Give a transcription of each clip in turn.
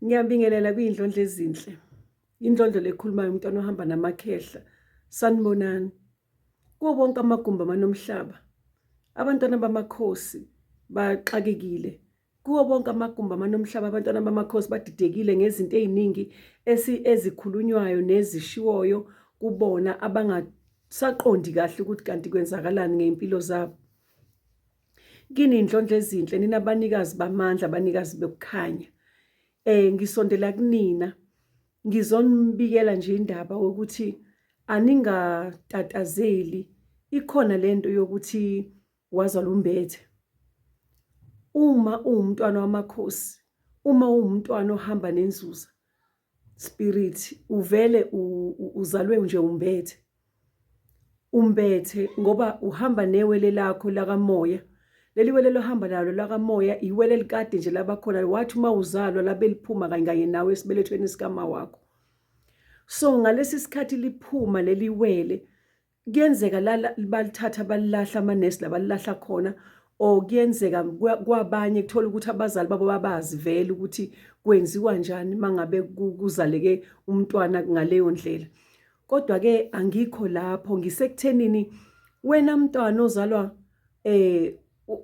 Ngiyabingelela kuyindlondlo ezinhle. Indlondlo lekhulumayo umntwana ohamba namakhehla. Sanibonani. Kuwo bonke amagumbi amanomhlaba. Abantwana bamakhosi baxakekile. Kuwo bonke amagumbi amanomhlaba abantwana bamakhosi badidekile ngezinto eziningi ezikhulunywayo nezishiwoyo kubona abangasaqondi kahle ukuthi kanti kwenzakalani ngeimpilo zabo. Kini indlondlo ezinhle nina abanikazi bamandla, abanikazi bokukhanya. Ngisondela kunina ngizonibikela nje indaba ukuthi aningatatazeli. Ikhona lento yokuthi wazalwa umbethe. Uma uwumntwana wamakhosi, uma uwumntwana ohamba nenzuza spirit, uvele uzalwe nje umbethe. Umbethe ngoba uhamba newele lakho lakamoya. Leli wele lohamba nalo lakamoya iwele elikade nje labakhona, wathi uma uzalwa labe liphuma kanye nawe esibelethweni sikama wakho. So ngalesi sikhathi liphuma leli wele kuyenzeka balithatha balilahla amanesi labalilahla khona, o kuyenzeka kwabanye kuthola ukuthi abazali babo babazi vele ukuthi kwenziwa njani mangabe kuzaleke umntwana ngaleyo ndlela. Kodwa ke angikho lapho, ngisekuthenini wena mntwana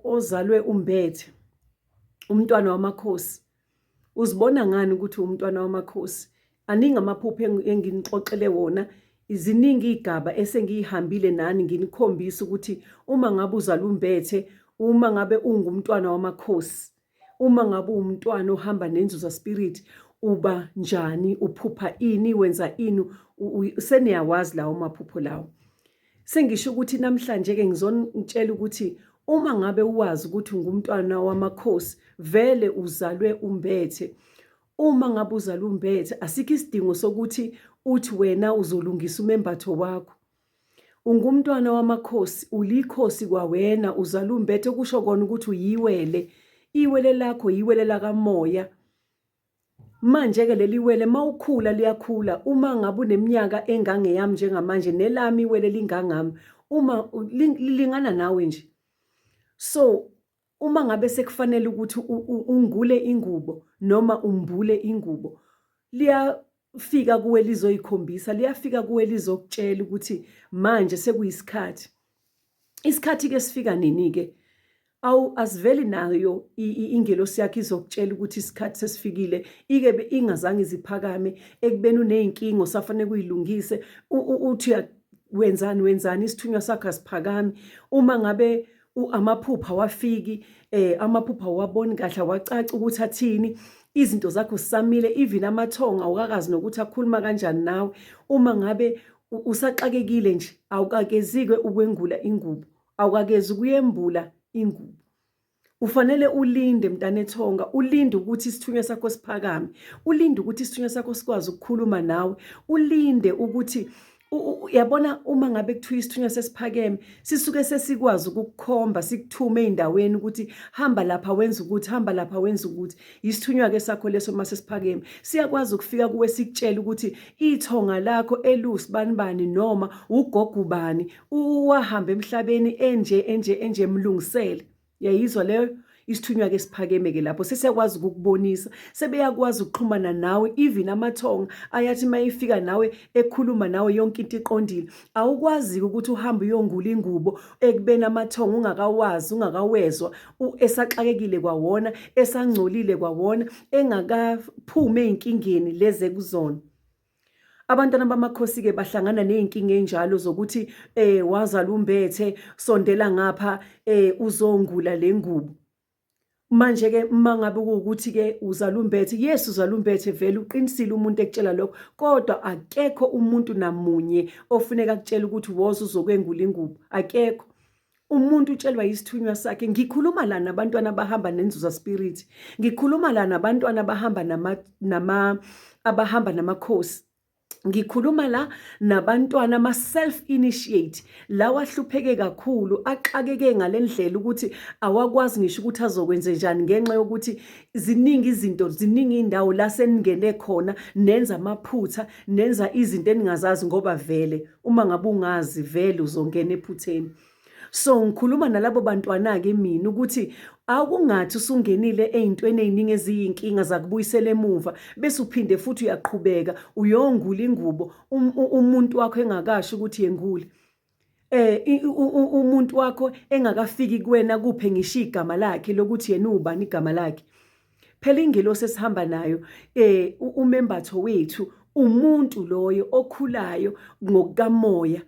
ozalwe umbethe, umntwana wamakhosi, uzibona ngani ukuthi umntwana wamakhosi? Aningi amaphupho enginixoxele wona, iziningi igaba esengihambile nani nginikhombisa ukuthi uma ngabe uzalwa umbethe, uma ngabe ungumntwana wamakhosi, uma ngabe umntwana ohamba nenzuza spirit, uba njani, uphupha ini, wenza ini, seniyawazi lawo maphupho lawo. Sengisho ukuthi namhlanje ke ngizonitshela ukuthi uma ngabe uwazi ukuthi ungumntwana wamakhosi, vele uzalwe umbethe. Uma ngabe uzalwe umbethe, asikho isidingo sokuthi uthi wena uzolungisa umembatho wakho. Ungumntwana wamakhosi, ulikhosi kwawena, uzalwe umbethe, kusho kona ukuthi uyiwele. Iwele lakho yiwele lakamoya. Manje ke leli wele mawukhula liyakhula. Uma ngabe uneminyaka engangeyami njengamanje nelami iwele lingangami, uma lingana nawe nje. So uma ngabe sekufanele ukuthi ungule ingubo noma umbule ingubo, liyafika kuwe lizoyikhombisa, liyafika kuwe lizokutshela ukuthi manje sekuyisikhathi. Isikhathi ke sifika nini ke? Asiveli nayo ingelosi yakhe izokutshela ukuthi isikhathi sesifikile, ikebe ingazange iziphakame ekubeni uneyinkingo safanele kuyilungise, uthi wenzani isithunywa sakho asiphakami. Uma ngabe amaphupha wafiki, amaphupha waboni kahle, wacaca ukuthi athini, izinto zakho zisamile, even amathonga awukakazi nokuthi akhuluma kanjani nawe. Uma ngabe usaxakekile nje, awukakezike ukwengula ingubo, awukakezi ukuyembula ingubo. Ufanele ulinde mntanethonga, ulinde ukuthi isithunywa sakho siphakame, ulinde ukuthi isithunywa sakho sikwazi ukukhuluma nawe, ulinde ukuthi uyabona uma ngabe kuthiwa isithunywa sesiphakeme, sisuke sesikwazi ukukukhomba, sikuthume eindaweni ukuthi hamba lapha wenza ukuthi, hamba lapha wenza ukuthi. Isithunywa ke sakho leso mase siphakeme, siyakwazi ukufika kuwe sikutshela ukuthi ithonga lakho elusibani noma ugogo ubani wahamba emhlabeni enje mlungisele. Yayizwa leyo? Isithunywa ke siphakeme ke lapho sesiyakwazi ukukubonisa, sebeyakwazi ukuxhumana nawe, even amathonga ayathi mayifika nawe ekhuluma nawe yonke into iqondile. Awukwazi ukuthi uhambe uyongula ingubo ekubeni amathonga ungakawazi, ungakawezwa, esaxakekile kwawona, esangcolile kwawona, engakaphume einkingeni leze kuzona. Abantwana bamakhosi ke bahlangana nezinkinga enjalo zokuthi wazalwa umbethe, sondela ngapha uzongula lengubo. Manje ke mangabe ukuthi ke uzalwa umbethe, yes uzalwa umbethe vele uqinisile umuntu ekutshela lokho, kodwa akekho umuntu namunye ofuneka akutshela ukuthi woza uzokwengula ingubo, akekho. Umuntu utshelwa isithunywa sakhe. Ngikhuluma la nabantwana abahamba nenzuza spirit, ngikhuluma la nabantwana abahamba namakhosi, ngikhuluma la nabantwana ama-self-initiate, lawa ahlupheke kakhulu, axakeke ngalendlela ukuthi awakwazi ngisho ukuthi azokwenza njani ngenxa yokuthi ziningi izinto, ziningi indawo la seningene khona, nenza amaphutha, nenza izinto eningazazi ngoba vele uma ngabe ungazi vele uzongena ephutheni. So ngikhuluma nalabo bantwana-ke mina ukuthi akungathi usungenile ey'ntweni ey'ningi eziyinkinga zakubuyisela emuva bese uphinde futhi uyaqhubeka uyongula ingubo umuntu wakho engakasho ukuthi yengule. Umuntu wakho engakafiki kuwena kuphe ngisho igama lakhe lokuthi yena ubani igama lakhe. Phela ingelosi esihamba nayo umembatho wethu umuntu loyo okhulayo ngokukamoya.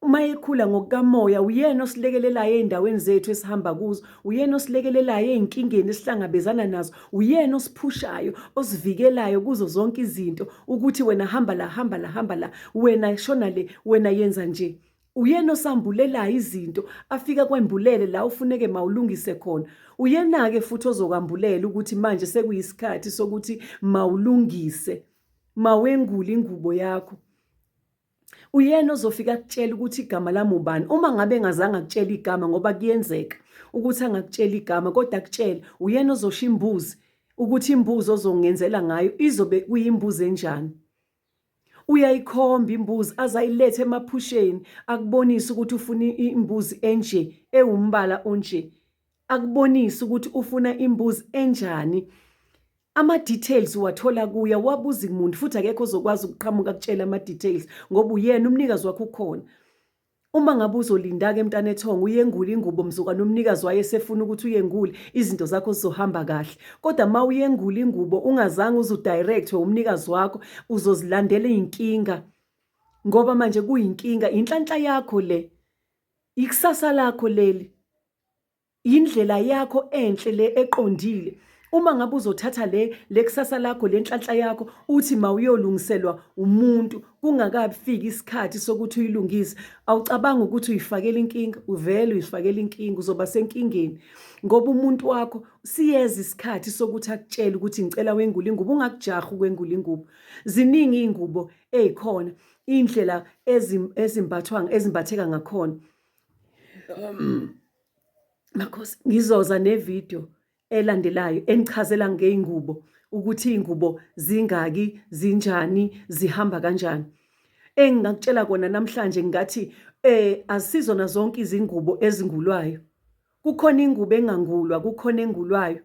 Uma ekhula ngokukamoya uyena osilekelelayo ey'ndaweni zethu esihamba kuzo, uyena osilekelelayo ey'nkingeni esihlangabezana nazo, uyena osiphushayo, osivikelayo kuzo zonke izinto ukuthi wena hamba la, hamba la, hamba la, wena shona le, wena yenza nje. Uyena osambulelayo izinto afika kwembulele la ufuneke mawulungise khona. Uyena-ke futhi ozokwambulela ukuthi manje sekuyisikhathi sokuthi mawulungise, mawengule ingubo yakho. Uyena ozofika akutshela ukuthi igama lami ubani. Uma ngabe engazange akutshela igama ngoba kuyenzeka ukuthi angakutshela igama kodwa akutshele, uyena ozosho imbuzi ukuthi imbuzi ozongenzela ngayo izobe kuyimbuzi enjani. Uyayikhomba imbuzi azayilethe emaphusheni akubonisa ukuthi ufuna imbuzi enje ewumbala onje, akubonisa ukuthi ufuna imbuzi enjani. Ama-details uwathola kuya, wabuza umuntu futhi akekho ozokwazi ukuqhamuka akutshela ama-details ngoba uyena umnikazi wakho ukhona. Uma ngabe uzolinda-ke mntana ethonga uyengule ingubo mzukwana umnikazi wayesefuna ukuthi uyengule izinto zakho zizohamba kahle. Kodwa ma uyengule ingubo ungazange uzudirectwe umnikazi wakho uzozilandela iy'nkinga ngoba manje kuyinkinga. Inhlanhla yakho le, ikusasa lakho leli, indlela yakho enhle le eqondile. Uma ngabe uzothatha le kusasa lakho le nhlanhla yakho uthi mawuyolungiselwa umuntu kungakafiki isikhathi sokuthi uyilungise, awucabanga ukuthi uyifakela inkinga, uvele uyifakela inkinga, uzoba senkingeni ngoba umuntu wakho siyeza isikhathi sokuthi akutshele ukuthi ngicela wengule ingubo. Ungakujahi ukwengula ingubo. Ziningi iy'ngubo ey'khona, iy'ndlela ezimbatheka ngakhona. Makhosi, ngizoza nevidiyo elandelayo enichazela ngey'ngubo ukuthi iy'ngubo zingaki, zinjani, zihamba kanjani. Engingakutshela kona namhlanje ngathi azisizona zonke izingubo ezingulwayo. Kukhona ingubo engangulwa, kukhona engulwayo.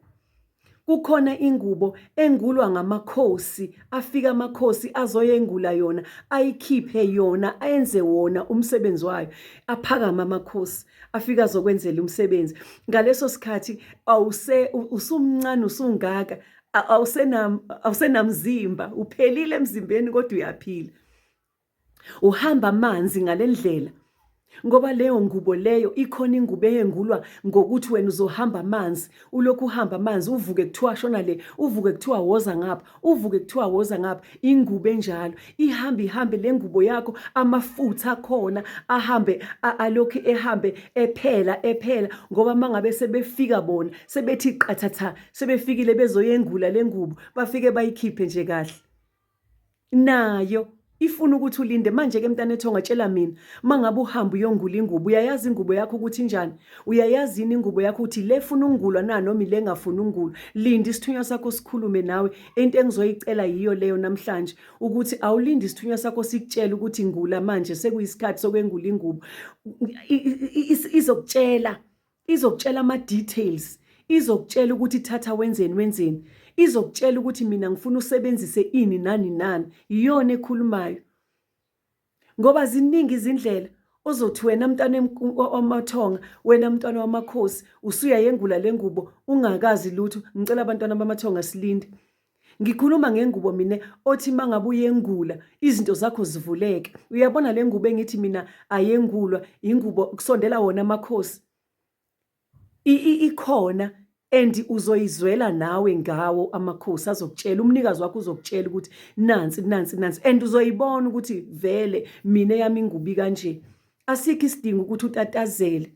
Kukhona ingubo engulwa ngamakhosi, afika amakhosi azoyengula yona, ayikhiphe yona, ayenze wona umsebenzi wayo, aphakama amakhosi afika azokwenzela umsebenzi. Ngaleso sikhathi usumncane, usungaka, awusenamzimba, uphelile emzimbeni kodwa uyaphila. Uhamba amanzi ngale ndlela ngoba leyo ngubo leyo ikhona ingubo eyengulwa ngokuthi wena uzohamba amanzi, ulokhu uhamba amanzi, uvuke kuthiwa shona le, uvuke kuthiwa woza ngapha, uvuke kuthiwa woza ngapha. Ingubo enjalo ihambe le ngubo yakho, amafutha akhona ahambe alokhu ehambe ephela ngoba mangabe sebefika bona sebethi qathatha, sebefikile bezoyengula le ngubo, bafike bayikhiphe nje kahle. Nayo ifuna ukuthi ulinde. Manje-ke mntana ethonga tshela mina, mangabe uhamba uyongula ingubo, uyayazi ingubo yakho ukuthi injani? Uyayazi yini ingubo yakho ukuthi le funa ungulwa na noma ile engafuna ungulwa? Linda isithunywa sakho sikhulume nawe. Into engizoyicela yiyo leyo namhlanje ukuthi awulindi isithunywa sakho sikutshela ukuthi ngula manje sekuyisikhathi sokwengula ingubo. Izokutshela ama-details, izokutshela ukuthi thatha wenzeni, izokutshela ukuthi mina ngifuna usebenzise ini nani. Iyona ekhulumayo ngoba ziningi izindlela ozothi wena mntwana wamathonga, wena mntwana wamakhosi usuyayengula le ngubo ungakazi lutho. Ngicela abantwana bamathonga silinde. Ngikhuluma ngengubo mina othi mangabe uyengula izinto zakho zivuleke. Uyabona le ngubo engithi mina ayengulwa, ingubo kusondela wona amakhosi, ikhona and uzoyizwela nawe ngawo amakhosi azokutshela, umnikazi wakho uzokutshela ukuthi nansi and uzoyibona ukuthi vele mina yami ingubi kanje. Asikho isidingo ukuthi utatazele.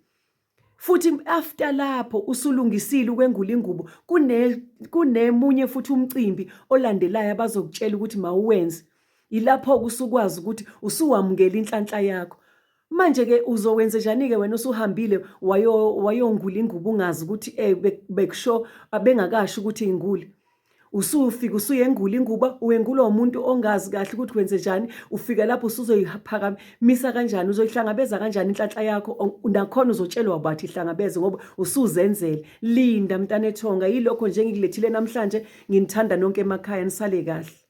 Futhi after lapho usulungisile ukwengula ingubo, kunemunye futhi umcimbi olandelayo abazokutshela ukuthi mawuwenze. Ilapho usukwazi ukuthi usuwamukela inhlanhla yakho. Manje-ke uzowenze njani-ke wena usuhambile wayongula ingubo ungazi ukuthi bekusho abengakasho ukuthi ingule? usufika usuyengula inguba, uwengulwa umuntu ongazi kahle ukuthi wenze njani, ufika lapho usuzophakamisa kanjani, uzoyihlangabeza kanjani inhlanhla yakho, nakhona uzotshelwa bathi ihlangabeze ngoba usuzenzele. Linda mntanethonga, yilokho nje engikulethile namhlanje. Nginithanda nonke emakhaya, nisale kahle.